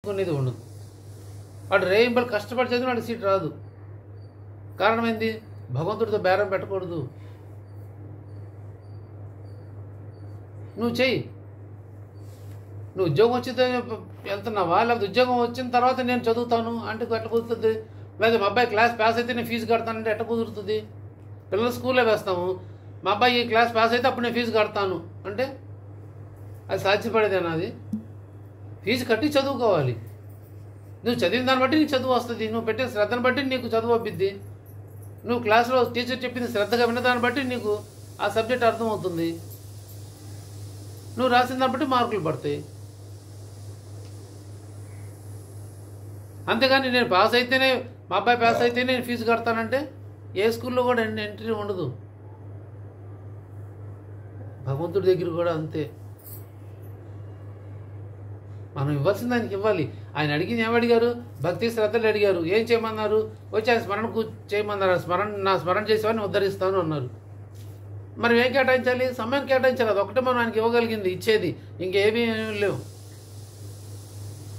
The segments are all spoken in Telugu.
ఎక్కువనేది ఉండదు. వాడు రేయింబల్ కష్టపడి చదివిన వాడికి సీట్ రాదు. కారణం ఏంది? భగవంతుడితో బేరం పెట్టకూడదు. నువ్వు చెయ్యి. నువ్వు ఉద్యోగం వచ్చితే వెళ్తున్నావా, లేకపోతే ఉద్యోగం వచ్చిన తర్వాత నేను చదువుతాను అంటే ఎట్లా కుదురుతుంది? లేదా మా అబ్బాయి క్లాస్ పాస్ అయితే నేను ఫీజు కడతానంటే ఎట్లా కుదురుతుంది? పిల్లలు స్కూల్లో వేస్తాము, మా అబ్బాయి ఈ క్లాస్ పాస్ అయితే అప్పుడు నేను ఫీజు కడతాను అంటే అది సాధ్యపడేదేనా? అది ఫీజు కట్టి చదువుకోవాలి. నువ్వు చదివిన దాన్ని బట్టి నీకు చదువు వస్తుంది. నువ్వు పెట్టే శ్రద్ధను బట్టి నీకు చదువు అబ్బిద్ది. నువ్వు క్లాస్లో టీచర్ చెప్పింది శ్రద్ధగా విన్న దాన్ని బట్టి నీకు ఆ సబ్జెక్ట్ అర్థమవుతుంది. నువ్వు రాసిన దాన్ని బట్టి మార్కులు పడతాయి. అంతేగాని నేను పాస్ అయితేనే, మా అబ్బాయి పాస్ అయితేనే నేను ఫీజు కడతానంటే ఏ స్కూల్లో కూడా ఎంట్రీ ఉండదు. భగవంతుడి దగ్గర కూడా అంతే. మనం ఇవ్వాల్సింది ఆయనకి ఇవ్వాలి. ఆయన అడిగింది ఏమడిగారు? భక్తి శ్రద్ధలు అడిగారు. ఏం చేయమన్నారు? వచ్చి ఆయన స్మరణకు చేయమన్నారు. నా స్మరణ చేసేవాడిని ఉద్ధరిస్తాను అన్నారు. మనం ఏం కేటాయించాలి? సమయం కేటాయించాలి. అది ఒకటే మనం ఆయనకి ఇవ్వగలిగింది, ఇచ్చేది. ఇంకేమీ లేవు.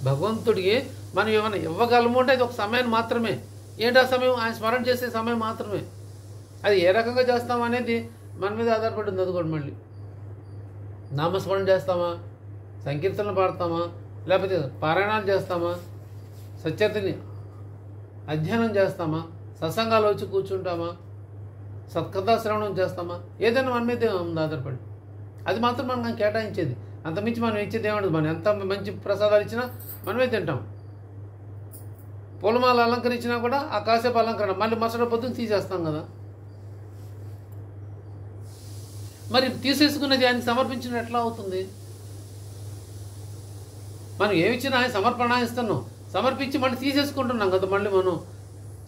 భగవంతుడికి మనం ఏమైనా ఇవ్వగలము అంటే అది ఒక సమయం మాత్రమే. ఏంటి ఆ సమయం? ఆయన స్మరణ చేసే సమయం మాత్రమే. అది ఏ రకంగా చేస్తాం అనేది మన మీద ఆధారపడింది. అది కూడా మళ్ళీ నామస్మరణ చేస్తామా, సంకీర్తనలు పాడతామా, లేకపోతే పారాయణాలు చేస్తామా, సత్యతని అధ్యయనం చేస్తామా, సత్సంగాలు వచ్చి కూర్చుంటామా, సత్కథా శ్రవణం చేస్తామా, ఏదైనా మన మీద ఉంది ఆధారపడి. అది మాత్రం మనం కేటాయించేది. అంతమించి మనం ఇచ్చేది ఏమంటుంది? మనం ఎంత మంచి ప్రసాదాలు ఇచ్చినా మనమే తింటాం. పూలమాల అలంకరించినా కూడా ఆ కాసేపు అలంకరణ, మళ్ళీ మరుసటి పొద్దున తీసేస్తాం కదా. మరి తీసేసుకున్నది ఆయనకి సమర్పించిన ఎట్లా అవుతుంది? మనం ఏమిచ్చినా ఆయన సమర్పణ ఇస్తున్నాం, సమర్పించి మళ్ళీ తీసేసుకుంటున్నాం కదా. మళ్ళీ మనం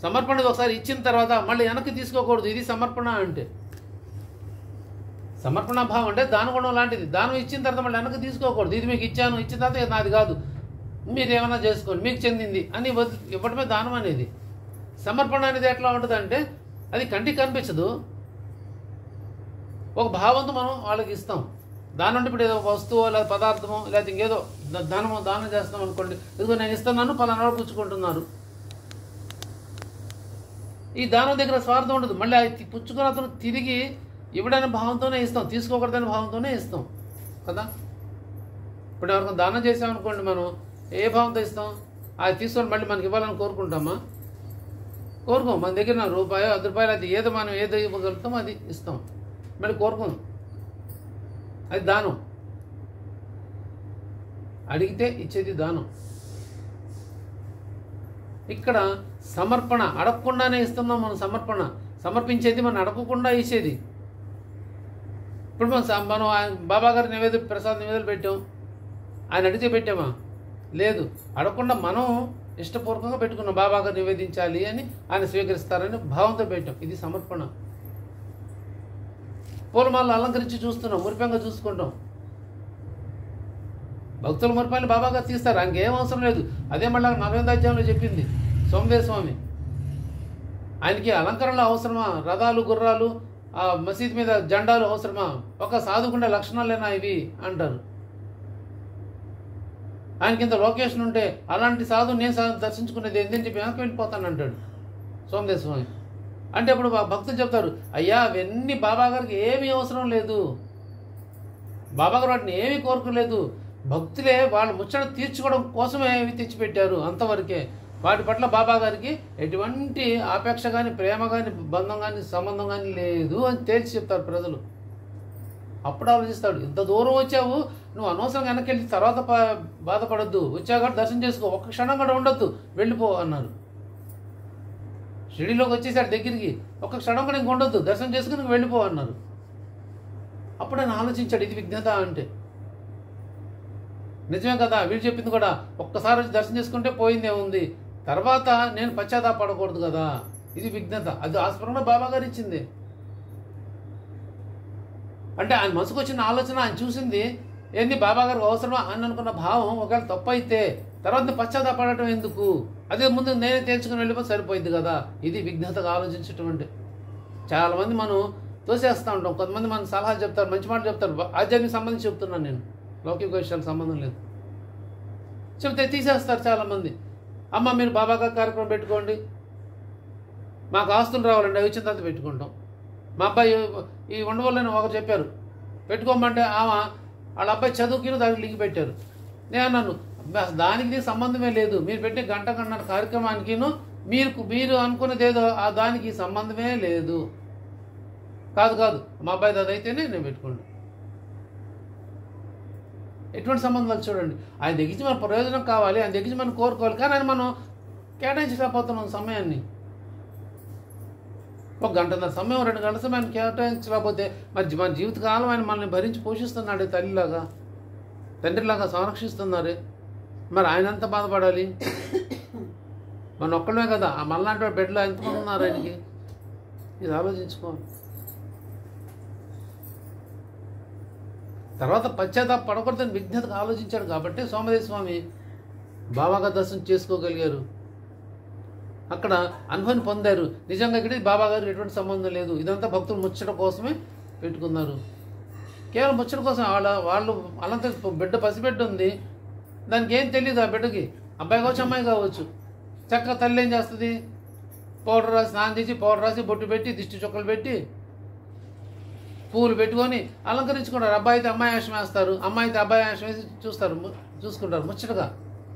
సమర్పణ ఒకసారి ఇచ్చిన తర్వాత మళ్ళీ వెనక్కి తీసుకోకూడదు. ఇది సమర్పణ అంటే. సమర్పణ భావం అంటే దానగుణం లాంటిది. దానం ఇచ్చిన తర్వాత మళ్ళీ వెనక్కి తీసుకోకూడదు. ఇది మీకు ఇచ్చాను, ఇచ్చిన తర్వాత ఇది నాది కాదు, మీరు ఏమైనా చేసుకోండి, మీకు చెందింది అని ఇవ్వడమే దానం అనేది. సమర్పణ అనేది ఎట్లా ఉంటుంది అంటే అది కంటికి కనిపించదు. ఒక భావంతో మనం వాళ్ళకి ఇస్తాం. దాని నుండి ఇప్పుడు ఏదో వస్తువు లేదా పదార్థమో లేదా ఇంకేదో దానం చేస్తాం అనుకోండి. ఇదిగో నేను ఇస్తున్నాను, పలానా పుచ్చుకుంటున్నారు. ఈ దానం దగ్గర స్వార్థం ఉండదు. మళ్ళీ అది పుచ్చుకున్న అతను తిరిగి ఇవ్వడనే భావంతోనే ఇస్తాం, తీసుకోకూడదనే భావంతోనే ఇస్తాం కదా. ఇప్పుడు ఎవరికైనా దానం చేసామనుకోండి, మనం ఏ భావంతో ఇస్తాం? అది తీసుకొని మళ్ళీ మనకి ఇవ్వాలని కోరుకుంటామా? కోరుకోం. మన దగ్గర నా రూపాయో 10 రూపాయలు అది ఏదో మనం ఏదో ఇవ్వగలుగుతామో అది ఇస్తాం, మళ్ళీ కోరుకోం. అది దానం. అడిగితే ఇచ్చేది దానం. ఇక్కడ సమర్పణ అడగకుండానే ఇస్తున్నాం. మనం సమర్పించేది మనం అడగకుండా ఇచ్చేది. ఇప్పుడు మనం బాబా గారి ప్రసాద నివేదనలు పెట్టాం. ఆయన అడిగితే పెట్టామా? లేదు. అడగకుండా మనం ఇష్టపూర్వకంగా పెట్టుకున్నాం. బాబా గారు నివేదించాలి అని, ఆయన స్వీకరిస్తారని భావంతో పెట్టాం. ఇది సమర్పణ. పూలమాలను అలంకరించి చూస్తున్నాం, మురిపంగా చూసుకుంటాం. భక్తుల మురిపాన్ని బాబా గారు తీస్తారు, ఆయనకి ఏం అవసరం లేదు. అదే మళ్ళీ 40వ అధ్యాయంలో చెప్పింది సోమదేవ స్వామి. ఆయనకి అలంకరణలు అవసరమా? రథాలు, గుర్రాలు, ఆ మసీద్ మీద జెండాలు అవసరమా? ఒక సాధుకుండే లక్షణాలేనా ఇవి అంటారు. ఆయనకి ఇంత లొకేషన్ ఉంటే అలాంటి సాధువు నేను దర్శించుకునేది ఏంటని చెప్పి వెనక్కి వెళ్ళిపోతాను అంటాడు సోమదేవ స్వామి. అంటే అప్పుడు భక్తులు చెప్తారు, అయ్యా అవన్నీ బాబా గారికి ఏమీ అవసరం లేదు, బాబా గారు వాటిని ఏమీ కోరుకోలేదు. భక్తులే వాళ్ళ ముచ్చట తీర్చుకోవడం కోసమే అవి తెచ్చిపెట్టారు, అంతవరకే. వాటి పట్ల బాబా గారికి ఎటువంటి ఆపేక్ష కానీ, ప్రేమ కానీ, బంధం కానీ, సంబంధం కానీ లేదు అని తేల్చి చెప్తారు ప్రజలు. అప్పుడు ఆలోచిస్తాడు, ఇంత దూరం వచ్చావు, నువ్వు అనవసరంగా వెనక్కి వెళ్ళి తర్వాత బాధపడద్దు, వచ్చాక దర్శనం చేసుకో, ఒక్క క్షణం కూడా ఉండొద్దు, వెళ్ళిపో అన్నారు. షిరిడీలోకి వచ్చేసాడు దగ్గరికి, ఒక్క క్షణం కూడా ఇంక ఉండొద్దు, దర్శనం చేసుకుని వెళ్ళిపో అన్నారు. అప్పుడు ఆయన ఆలోచించాడు, ఇది విఘ్నత అంటే. నిజమే కదా, వీడు చెప్పింది కూడా. ఒక్కసారి వచ్చి దర్శనం చేసుకుంటే పోయిందే ఉంది, తర్వాత నేను పశ్చాత్తాపడకూడదు కదా, ఇది విఘ్నత. అది ఆస్పృహణ బాబా గారు ఇచ్చింది. అంటే ఆయన మనసుకు వచ్చిన ఆలోచన, ఆయన చూసింది ఏంది, బాబా గారికి అవసరమా అని అనుకున్న భావం ఒకవేళ తప్పు అయితే తర్వాత పశ్చాత్తాపడటం ఎందుకు, అదే ముందు నేనే తేల్చుకుని వెళ్ళిపోతే సరిపోయింది కదా. ఇది విఘ్నతగా ఆలోచించటం. చాలామంది మనం తోసేస్తూ ఉంటాం. కొంతమంది మన సలహాలు చెప్తారు, మంచి మాటలు చెప్తారు, ఆధ్యాత్మిక సంబంధించి చెప్తున్నాను నేను, లౌకిక విషయాలకు సంబంధం లేదు. చెప్తే తీసేస్తారు చాలామంది. అమ్మ మీరు బాబా గారి కార్యక్రమం పెట్టుకోండి, మాకు ఆస్తులు రావాలండి, అవి ఇచ్చిన తర్వాత పెట్టుకుంటాం. మా అబ్బాయి ఈ ఉండవల్లని ఒకరు చెప్పారు పెట్టుకోమంటే వాళ్ళ అబ్బాయి చదువుకి దానికి లింక్ పెట్టారు. నేను అన్నాను దానికి సంబంధమే లేదు, మీరు పెట్టే గంట గంటన్నర కార్యక్రమానికి మీరు అనుకునేది ఏదో దానికి సంబంధమే లేదు. కాదు మా అబ్బాయి అది అయితేనే నేను పెట్టుకోండి. ఎటువంటి సంబంధాలు చూడండి. ఆయన దగ్గర మన ప్రయోజనం కావాలి, ఆయన దగ్గర మనం కోరుకోవాలి, కానీ ఆయన మనం కేటాయించలేకపోతున్నాం సమయాన్ని. ఒక గంటన్నర సమయం 2 గంటల సమయాన్ని కేటాయించలేకపోతే మరి మన జీవితకాలం ఆయన మనల్ని భరించి పోషిస్తున్నాడే, తల్లిలాగా తండ్రిలాగా సంరక్షిస్తున్నారే, మరి ఆయన ఎంత బాధపడాలి? మన ఒక్కడమే కదా, మనలాంటి వాడు బెడ్లో ఎంతమంది ఉన్నారు ఆయనకి? ఇది ఆలోచించుకోవాలి. తర్వాత పశ్చాత్తాప పడకూడదని విజ్ఞతగా ఆలోచించాడు కాబట్టి సోమదేవ స్వామి బాబాగా దర్శనం చేసుకోగలిగారు, అక్కడ అనుభవం పొందారు. నిజంగా ఇక్కడ బాబా గారు ఎటువంటి సంబంధం లేదు, ఇదంతా భక్తులు ముచ్చట కోసమే పెట్టుకున్నారు, కేవలం ముచ్చట కోసం. వాళ్ళు అలాంటి బిడ్డ పసిబిడ్డ ఉంది, దానికి ఏం తెలియదు. ఆ బిడ్డకి అబ్బాయి కావచ్చు అమ్మాయి కావచ్చు, చక్కగా తల్లి ఏం చేస్తుంది, పౌడర్ రాసి స్నానం చేసి పౌడర్ రాసి బొట్టు పెట్టి దిష్టి చుక్కలు పెట్టి పూలు పెట్టుకొని అలంకరించుకుంటారు. అబ్బాయి అయితే అమ్మాయి వేషం వేస్తారు, అమ్మాయి అయితే అబ్బాయి వేషం వేసి చూసుకుంటారు ముచ్చటగా,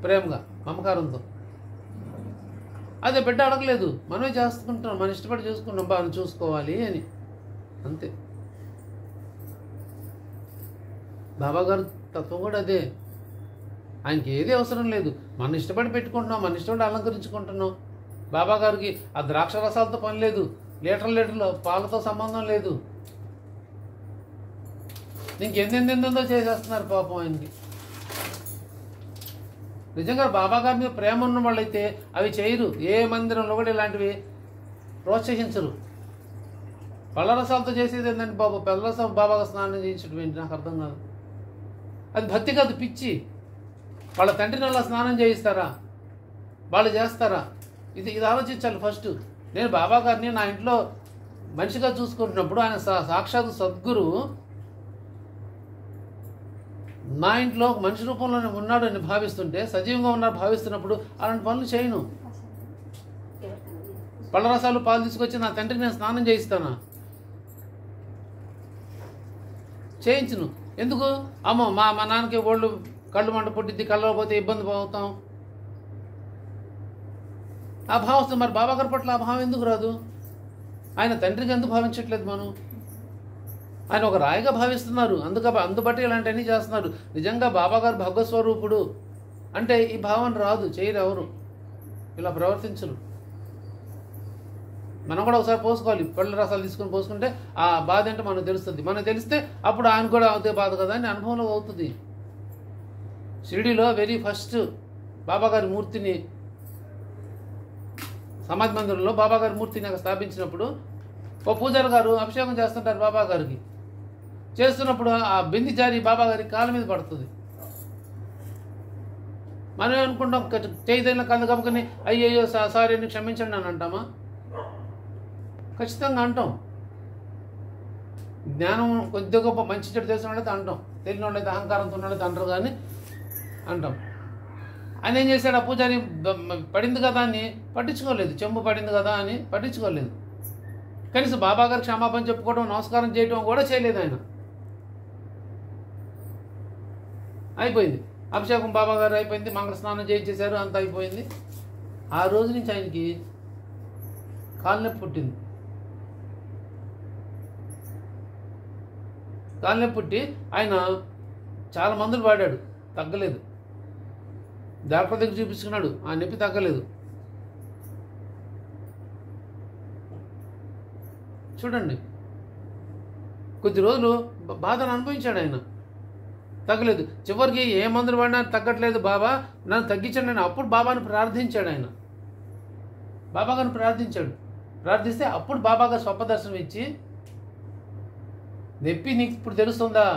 ప్రేమగా, మమకారంతో. అదే బిడ్డ అడగలేదు, మనమే చేసుకుంటున్నాం, మనం ఇష్టపడి చూసుకుంటాం, బాగా చూసుకోవాలి అని, అంతే. బాబా గారు తత్వం కూడా అదే. ఆయనకి ఏది అవసరం లేదు, మనం ఇష్టపడి పెట్టుకుంటున్నాం, మన ఇష్టపడి అలంకరించుకుంటున్నాం. బాబా గారికి ఆ ద్రాక్ష రసాలతో పని లేదు, లీటర్ల పాలతో సంబంధం లేదు. ఇంకెందెందో చేసేస్తున్నారు పాపం ఆయనకి. నిజంగా బాబా గారి మీద ప్రేమ ఉన్న వాళ్ళైతే అవి చేయరు. ఏ మందిరంలో కూడా ఇలాంటివి ప్రోత్సహించరు. పళ్ళరసాలతో చేసేది ఏంటంటే బాబు, పళ్ళరసం బాబాగా స్నానం చేయించడం ఏంటి నాకు అర్థం కాదు. అది భక్తి కాదు, పిచ్చి. వాళ్ళ తండ్రిని అలా స్నానం చేయిస్తారా, వాళ్ళు చేస్తారా? ఇది ఆలోచించాలి ఫస్ట్. నేను బాబా గారిని నా ఇంట్లో మనిషిగా చూసుకుంటున్నప్పుడు ఆయన సాక్షాత్ సద్గురు నా ఇంట్లో మనిషి రూపంలోనే ఉన్నాడు అని భావిస్తుంటే, సజీవంగా ఉన్నాడు భావిస్తున్నప్పుడు అలాంటి పనులు చేయను. పళ్ళరసాలు పాలు తీసుకొచ్చి నా తండ్రికి నేను స్నానం చేయిస్తానా? చేయించును. ఎందుకు? అమ్మో మా నాన్నకి ఒళ్ళు కళ్ళు మంట పుట్టిద్ది, కళ్ళలో పోతే ఇబ్బంది అవుతాం, ఆ భావం వస్తుంది. మరి బాబా గారి పట్ల ఆ భావం ఎందుకు రాదు? ఆయన తండ్రికి ఎందుకు భావించట్లేదు మనం? ఆయన ఒక రాయిగా భావిస్తున్నారు, అందుబట్టి ఇలాంటివన్నీ చేస్తున్నారు. నిజంగా బాబా గారు భగవస్వరూపుడు అంటే ఈ భావన రాదు, చేయరు, ఎవరు ఇలా ప్రవర్తించరు. మనం కూడా ఒకసారి పోసుకోవాలి, పళ్ళ రసాలు తీసుకొని పోసుకుంటే ఆ బాధ ఏంటో మనకు తెలుస్తుంది. మనకు తెలిస్తే అప్పుడు ఆయన కూడా అవుతే బాధ కదా అని అనుభవంలో అవుతుంది. షిరిడీలో వెరీ ఫస్ట్ బాబా గారి మూర్తిని, సమాధి మందిరంలో బాబా గారి మూర్తిని అక్కడ స్థాపించినప్పుడు ఓ పూజారి గారు అభిషేకం చేస్తుంటారు బాబా గారికి. చేస్తున్నప్పుడు ఆ బింది జారి బాబా గారి కాళ్ళ మీద పడుతుంది. మనం అనుకుంటాం చేయిదైన కళ్ళు కమ్ముకొని అయ్యయ్యో సారీ అని క్షమించండి అని అంటామా? ఖచ్చితంగా అంటాం. జ్ఞానం కొద్ది గొప్ప మంచి చెడు తెలిసిన వాళ్ళైతే అంటాం, తెలియని వాళ్ళైతే అహంకారంతో ఉన్నట్లయితే అంటారు కానీ అంటాం. ఆయన ఏం చేశాడు, ఆ పూజారి పడింది కదా అని పట్టించుకోలేదు, చెంబు పడింది కదా అని పట్టించుకోలేదు. కనీసం బాబా గారు క్షమాపణ చెప్పుకోవడం, నమస్కారం చేయడం కూడా చేయలేదు ఆయన. అయిపోయింది అభిషేకం, బాబా గారు అయిపోయింది, మంగళ స్నానం చేయించేశారు, అంతా అయిపోయింది. ఆ రోజు నుంచి ఆయనకి కాళ్ళనొప్పి పుట్టింది. కాళ్ళనొప్పి పుట్టి ఆయన చాలా మందులు వాడాడు, తగ్గలేదు. డాక్టర్ దగ్గర చూపించుకున్నాడు, ఆ నొప్పి తగ్గలేదు. చూడండి, కొద్ది రోజులు బాధను అనుభవించాడు ఆయన, తగ్గలేదు. చివరికి ఏ మందులు వాడినా తగ్గట్లేదు, బాబా నన్ను తగ్గించండి అని అప్పుడు బాబాని ప్రార్థించాడు ఆయన. బాబా గారిని ప్రార్థిస్తే అప్పుడు బాబా గారు స్వప్న దర్శనం ఇచ్చి, నొప్పి నీకు ఇప్పుడు తెలుస్తుందా?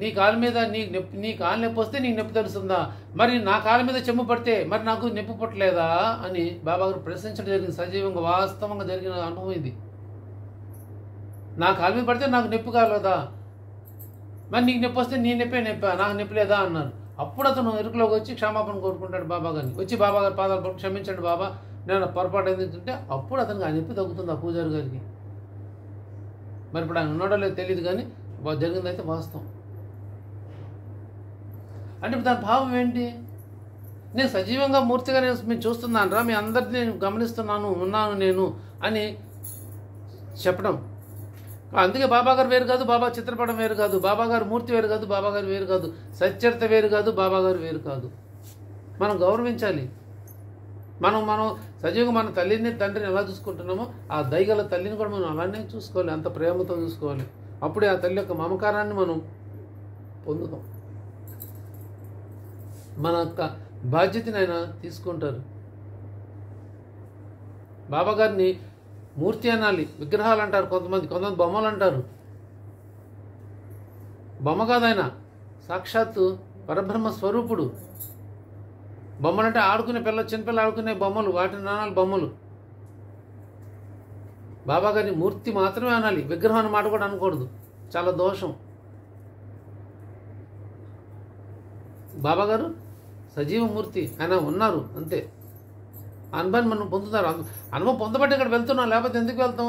నీ కాళ్ళ మీద నీ కాలు నొప్పి వస్తే నీకు నొప్పి తెలుస్తుందా? మరి నా కాళ్ళ మీద చెమ్ము పడితే మరి నాకు నొప్పి పుట్టలేదా అని బాబా గారు ప్రశ్నించడం జరిగింది. సజీవంగా వాస్తవంగా జరిగిన అనుభవం ఇది. నా కాళ్ళ మీద పడితే నాకు నొప్పి కాలేదా? మరి నీకు నొప్పి వస్తే నీ నొప్పి నాకు నొప్పి లేదా అన్నారు. అప్పుడు అతను ఇరుకులోకి వచ్చి క్షమాపణ కోరుకుంటాడు బాబా గారిని. వచ్చి బాబా గారి పాదాలు పట్టుకు క్షమించండి బాబా, నేను పొరపాటు ఏంటంటే అప్పుడు అతనికి ఆ నొప్పి తగ్గుతుంది ఆ పూజారి గారికి. మరి ఇప్పుడు ఆయన ఉన్నాడో లేదో తెలియదు, కానీ జరిగిందైతే వాస్తవం. అంటే ఇప్పుడు దాని భావం ఏంటి? నేను సజీవంగా మూర్తిగా నేను మీరు చూస్తున్నాను రా, మీ అందరినీ నేను గమనిస్తున్నాను, ఉన్నాను నేను అని చెప్పడం. అందుకే బాబాగారు వేరు కాదు, బాబా చిత్రపటం వేరు కాదు, బాబాగారు మూర్తి వేరు కాదు, బాబాగారు వేరు కాదు, సచ్చరిత వేరు కాదు, బాబాగారు వేరు కాదు. మనం గౌరవించాలి. మనం సజీవంగా మన తల్లిని తండ్రిని ఎలా చూసుకుంటున్నామో ఆ దయగల తల్లిని కూడా మనం అలానే చూసుకోవాలి, అంత ప్రేమతో చూసుకోవాలి. అప్పుడే ఆ తల్లి యొక్క మమకారాన్ని మనం పొందుతాం. మన యొక్క బాధ్యతని ఆయన తీసుకుంటారు. బాబాగారిని మూర్తి అనాలి, విగ్రహాలు అంటారు కొంతమంది బొమ్మలు అంటారు. బొమ్మ కాదు ఆయన, సాక్షాత్తు పరబ్రహ్మ స్వరూపుడు. బొమ్మలంటే ఆడుకునే చిన్నపిల్లలు ఆడుకునే బొమ్మలు, వాటి నానాలు బొమ్మలు. బాబాగారిని మూర్తి మాత్రమే అనాలి, విగ్రహం అన్న మాట కూడా అనకూడదు, చాలా దోషం. బాబాగారు సజీవమూర్తి, ఆయన ఉన్నారు అంతే. అనుభవాన్ని మనం పొందుతారు. అనుభవం పొందబట్టి ఇక్కడ వెళ్తున్నాం, లేకపోతే ఎందుకు వెళ్తాం?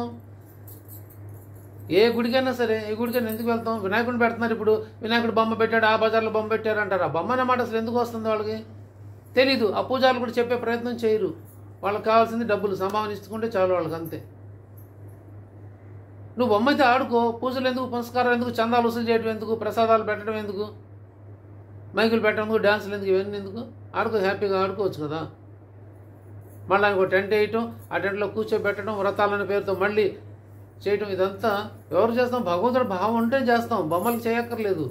ఏ గుడికైనా సరే, ఏ గుడికైనా ఎందుకు వెళ్తాం? వినాయకుడిని పెడుతున్నారు, ఇప్పుడు వినాయకుడు బొమ్మ పెట్టాడు, ఆ బజార్లో బొమ్మ పెట్టారు అంటారు. ఆ బొమ్మ అనే మాట అసలు ఎందుకు వస్తుంది వాళ్ళకి తెలీదు. ఆ పూజారులు కూడా చెప్పే ప్రయత్నం చేయరు. వాళ్ళకి కావాల్సింది డబ్బులు సంభావన ఇచ్చుకుంటే చాలు వాళ్ళకి, అంతే. నువ్వు బొమ్మ అయితే ఆడుకో, పూజలు ఎందుకు, పునస్కారాలు ఎందుకు, చందాలు వసూలు చేయడం ఎందుకు, ప్రసాదాలు పెట్టడం ఎందుకు, మైకులు పెట్టడం ఎందుకు, డ్యాన్సులు ఎందుకు, ఇవన్నీ ఎందుకు? ఆడుకో, హ్యాపీగా ఆడుకోవచ్చు కదా. మళ్ళీ ఆయనకు టెంట్ వేయటం, ఆ టెంట్లో కూర్చోబెట్టడం, వ్రతాలనే పేరుతో మళ్ళీ చేయటం, ఇదంతా ఎవరు చేస్తాం? భగవంతుడు భావం ఉంటే చేస్తాం, బొమ్మలకు చేయక్కర్లేదు.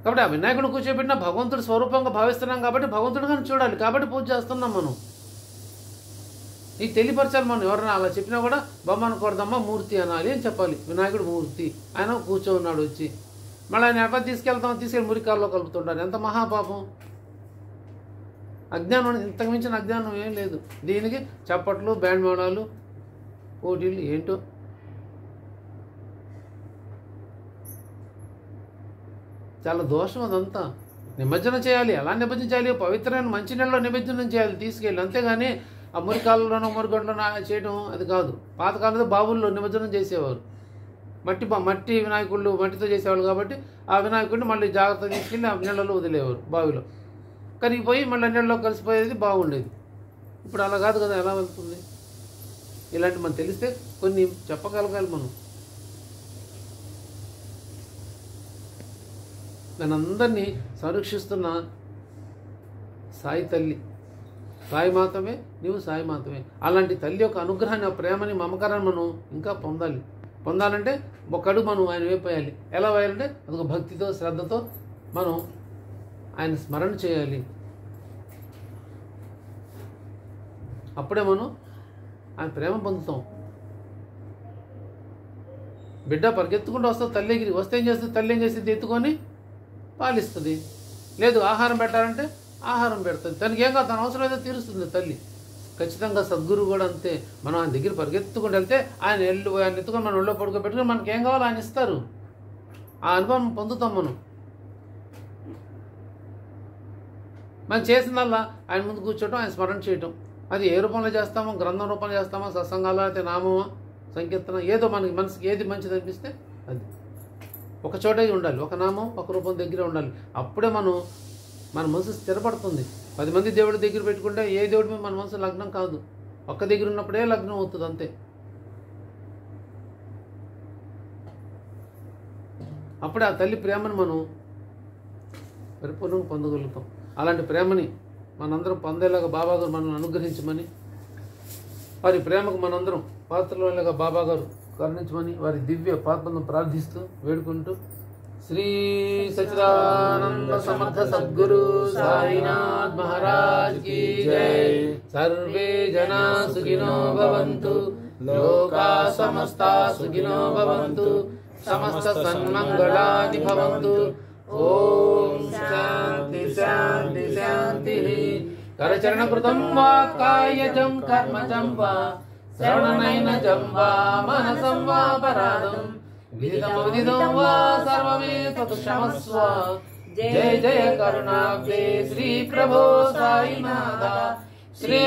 కాబట్టి ఆ వినాయకుడు కూర్చోబెట్టిన భగవంతుడు స్వరూపంగా భావిస్తున్నాం కాబట్టి భగవంతుడిగానే చూడాలి, కాబట్టి పూజ చేస్తున్నాం మనం. ఇది తెలియపరచాలి మనం. ఎవరైనా అలా చెప్పినా కూడా బొమ్మ అనకూడదమ్మా, మూర్తి అనాలి అని చెప్పాలి. వినాయకుడు మూర్తి, ఆయన కూర్చో ఉన్నాడు వచ్చి. మళ్ళీ ఆయన ఎట్లా తీసుకెళ్ళి మురికాల్లో కలుపుతుంటారు. ఎంత మహాపాపం! అజ్ఞానం, ఇంతకు మించిన అజ్ఞానం ఏం లేదు. దీనికి చప్పట్లు, బ్యాండ్ మేళాలు, పోటీలు ఏంటో. చాలా దోషం అదంతా. నిమజ్జనం చేయాలి, ఎలా నిమజ్జనం చేయాలి? పవిత్రమైన మంచినీళ్ళలో నిమజ్జనం చేయాలి తీసుకెళ్ళి, అంతేగాని ఆ మురికాళ్ళలోనో మురిగొడ్లోనో చేయడం అది కాదు. పాతకాలంలో బావుల్లో నిమజ్జనం చేసేవారు. మట్టి వినాయకుళ్ళు మట్టితో చేసేవాళ్ళు కాబట్టి ఆ వినాయకుడిని మళ్ళీ జాగ్రత్తగా తీసుకెళ్ళి ఆ నీళ్ళలో వదిలేవారు, బావిలో కరిగిపోయి మళ్ళీ నీళ్ళలో కలిసిపోయేది బాగుండేది. ఇప్పుడు అలా కాదు కదా, ఎలా వెళ్తుంది? ఇలాంటి మనం తెలిస్తే కొన్ని చెప్పగలగాలి మనం. మనందరినీ సంరక్షిస్తున్న సాయి తల్లి, సాయి మాతమే, నీవు సాయి మాతమే. అలాంటి తల్లి యొక్క అనుగ్రహాన్ని, ఆ ప్రేమని, మమకారాన్ని మనం ఇంకా పొందాలంటే ఒక అడుగు మనం ఆయన వేపేయాలి. ఎలా వేయాలంటే అదొక భక్తితో, శ్రద్ధతో మనం ఆయన స్మరణ చేయాలి. అప్పుడే మనం ఆయన ప్రేమ పొందుతాం. బిడ్డ పరిగెత్తుకుంటూ వస్తుంది, తల్లి ఎగిరి వస్తే ఏం చేస్తుంది? తల్లి ఏం చేస్తుంది? ఎత్తుకొని పాలిస్తుంది. లేదు ఆహారం పెట్టాలంటే ఆహారం పెడుతుంది. తనకి ఏం కాదు, తన అవసరం ఏదో తీరుస్తుంది తల్లి. ఖచ్చితంగా సద్గురువు కూడా అంతే. మనం ఆయన దగ్గర పరిగెత్తుకుంటూ వెళ్తే ఆయన ఎత్తుకొని మన ఒళ్ళో పడుకోబెట్టుకుని మనకి ఏం కావాలో ఆయన ఇస్తారు. ఆ అనుభవం పొందుతాం మనం. మనం చేసిందల్లా ఆయన ముందు కూర్చోవటం, ఆయన స్మరణ చేయటం. అది ఏ రూపంలో చేస్తామో, గ్రంథం రూపంలో చేస్తామో, సత్సంగాలు అయితే నామమా, సంకీర్తన, ఏదో మనసుకి ఏది మంచిది అనిపిస్తే అది ఒక చోటే ఉండాలి. ఒక నామం, ఒక రూపం దగ్గర ఉండాలి. అప్పుడే మన మనసు స్థిరపడుతుంది. 10 మంది దేవుడి దగ్గర పెట్టుకుంటే ఏ దేవుడి మీద మన మనసు లగ్నం కాదు. ఒక్క దగ్గర ఉన్నప్పుడే లగ్నం అవుతుంది, అంతే. అప్పుడే ఆ తల్లి ప్రేమను మనం పరిపూర్ణంగా పొందగలుగుతాం. అలాంటి ప్రేమని మనందరం పొందేలాగా బాబాగారు మనల్ని అనుగ్రహించమని, వారి ప్రేమకు మనందరం పాత్రలుగా బాబాగారు కరుణించమని వారి దివ్య పాత్మను ప్రార్థిస్తూ వేడుకుంటూ, శ్రీ సచ్చిదానంద సమర్థ సద్గురు సాయినాథ్ మహారాజ్ की जय। सर्वे जना सुखिनो भवन्तु, लोका समस्ता सुखिनो भवन्तु, समस्त सन्मंगलानि भवन्तु। ओम शांति शांति शांति। करचरणकृतं वा कायजं कर्मजं वा श्रवणनयनजं वा मनसं वा परादं విదితం వా సర్వమే త్వత్ క్షమస్వ. జయ జయ కరుణాబ్దే శ్రీ ప్రభో సాయినాథ. శ్రీ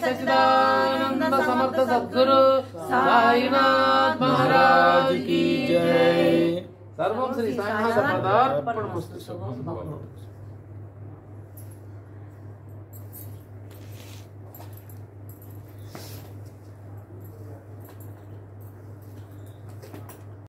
సచ్చిదానంద సమర్థ సద్గురు సాయినాథ్ మహారాజ్ की जय. सर्वं श्री साईनाथ पदार्पणमस्तु.